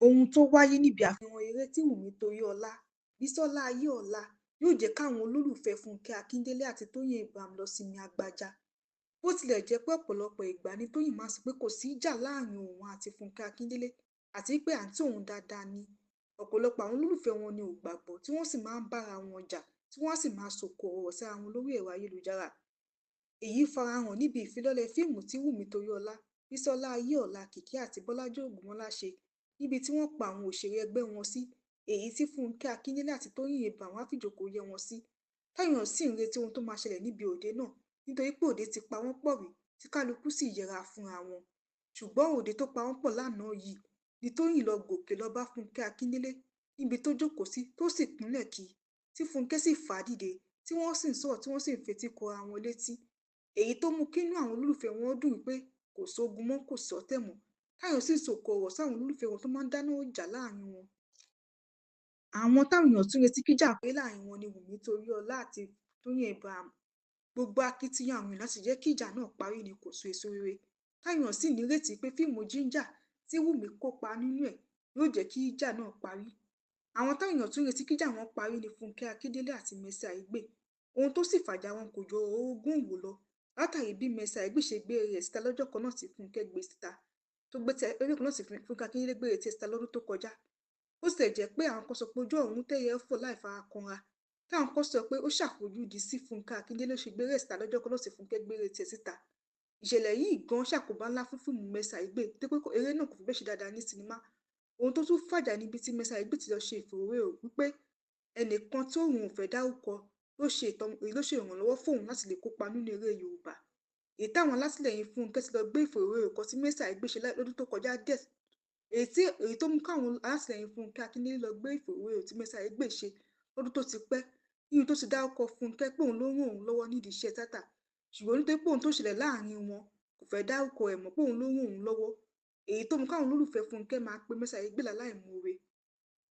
Ohun tó wáyé níbi àfihàn eré tí Wùmí Toríọlá, Bísọ́lá Ayéọlá yóò jẹ́ káwọn olólùfẹ́ Fúnkẹ́ Akíndélé àti Tóyìn Abraham lọ sinmi agbaja. Bó tilẹ̀ jẹ́ pé ọ̀pọ̀lọpọ̀ ìgbà ni Tóyìn máa ń sọ pé kò sí ìjà láàrin òun àti Fúnkẹ́ Akíndélé àti pé àǹtí òun dáadáa ni. Ọ̀pọ̀lọpọ̀ àwọn olólùfẹ́ wọn ni ò gbàgbọ́ tí wọ́n sì máa ń bára wọn jà tí wọ́n sì máa sòkò ọ̀rọ̀ sí ara wọn lórí ẹ̀rọ ayélujára. Èyí farahàn níbi ìfilọ́lẹ̀ fíìmù tí Wùmí Toríọlá, Bísọ́lá Ayéọlá Kìkì àti Bọ́lájí Ògúnmọ́lá ṣe níbi tí wọ́n pa àwọn òṣèré ẹgbẹ́ wọn sí, èyí tí Fúnkẹ́ Akíndélé àti Tóyìn Abraham wá fìjókòó yẹ́ wọn sí. Táyọ̀ sì ń retí ohun tó máa ṣẹlẹ̀ níbi òde náà nítorí pé òde ti pa wọ́n pọ̀ rí tí kálukú sì yẹra fúnra wọn. Ṣùgbọ́n òde tó pa wọ́n pọ̀ lánàá yìí ni Tóyìn lọ gòkè lọ bá Fúnkẹ́ Akíndélé níbi tó jókòó sí tó sì kúnlẹ̀ kí i, tí Fúnkẹ́ sì fà á dìde tí wọ́n sì ń sọ̀rọ̀ tí wọ́n sì ń fetí kọra wọn létí. Èyí tó mú kínú àwọn olólùfẹ́ wọn dùn wípé kò sógun mọ́ kò sọ́tẹ̀ mọ́. Táyọ̀ sì sòkò ọ̀rọ̀ sáwọn olólùfẹ́ wọn tó máa ń dáná ìjà láàrin wọn. Àwọn táwọn èèyàn tún retí kíjà pé láàrin wọn ni Wùmí Toríọlá àti Tóyìn Abraham. Gbogbo akitiyan àwọn èèyàn láti jẹ́ kí ìjà náà parí ni kò so èso rere. Táyọ̀ sì nírètí pé fíìmù Ginger tí Wùmí kópa nínú ẹ̀ yóò jẹ́ kí ìjà náà parí. Àwọn táwọn èèyàn tún retí kíjà wọn parí ni Fúnkẹ́ Akíndélé àti Mercy Aigbe. Ohun tó sì fàjà wọn kò jọ ogún ìwò lọ látàrí bí Mercy Aigbe ṣe gbé rẹ̀ síta lọ́jọ́ kan náà tí Fúnkẹ́ gbé síta tó gbé lọ́jọ́ kan náà tí Fúnkẹ́ Akíndélé gbé rẹ̀ síta lọ́dún tó kọjá. Ó sì jẹ́ pé àwọn kan sọ pé ojú ọ̀run tẹ́yẹ fò láì fara kanra. Táwọn kan sọ pé ó ṣàfojúdi sí Fúnkẹ́ Akíndélé ṣe gbé rẹ̀ síta lọ́jọ́ kan náà tí Fúnkẹ́ gbé rẹ̀ tiẹ̀ síta. Ìṣẹ̀lẹ̀ yìí gan ṣàkóbá ńlá fún fíìmù Mercy Aigbe tó pé eré náà kò fi bẹ́ẹ̀ ṣe dáadáa ní sinimá. Ohun tó tún fàjà níbi tí Mercy Aigbe ti lọ ṣe ìfòròwérò wípé ẹnìkan tí òun ò fẹ́ dárúkọ ló ṣe ìrànlọ́wọ́ fóun láti lè kópa nínú eré Yorùbá. Èyí táwọn alátìlẹyìn Fúnkẹ́ ti lọ gbé ìfòròwérò kan tí Mercy Aigbe ṣe lọ́dún tó kọjá díẹ̀. Èyí tó mú káwọn alátìlẹyìn Fúnkẹ́ Akíndélé lọ gbé ìfòròwérò tí Mercy Aigbe ṣe lọ́dún tó ti pẹ́ níbi tó ti dárúkọ Fúnkẹ́ pé òun ló ràn òun lọ́wọ́ nídìí iṣẹ́ tíátà. Ṣùgbọ́n nítorí pé ohun tó ṣẹlẹ̀ láàrin wọn kò fẹ́ dárúkọ ẹ̀ mọ́ pé òun ló ràn òun lọ́wọ́. Èyí tó mú káwọn olólùfẹ́ Fúnkẹ́ máa pe Mercy Aigbe láláìmoore.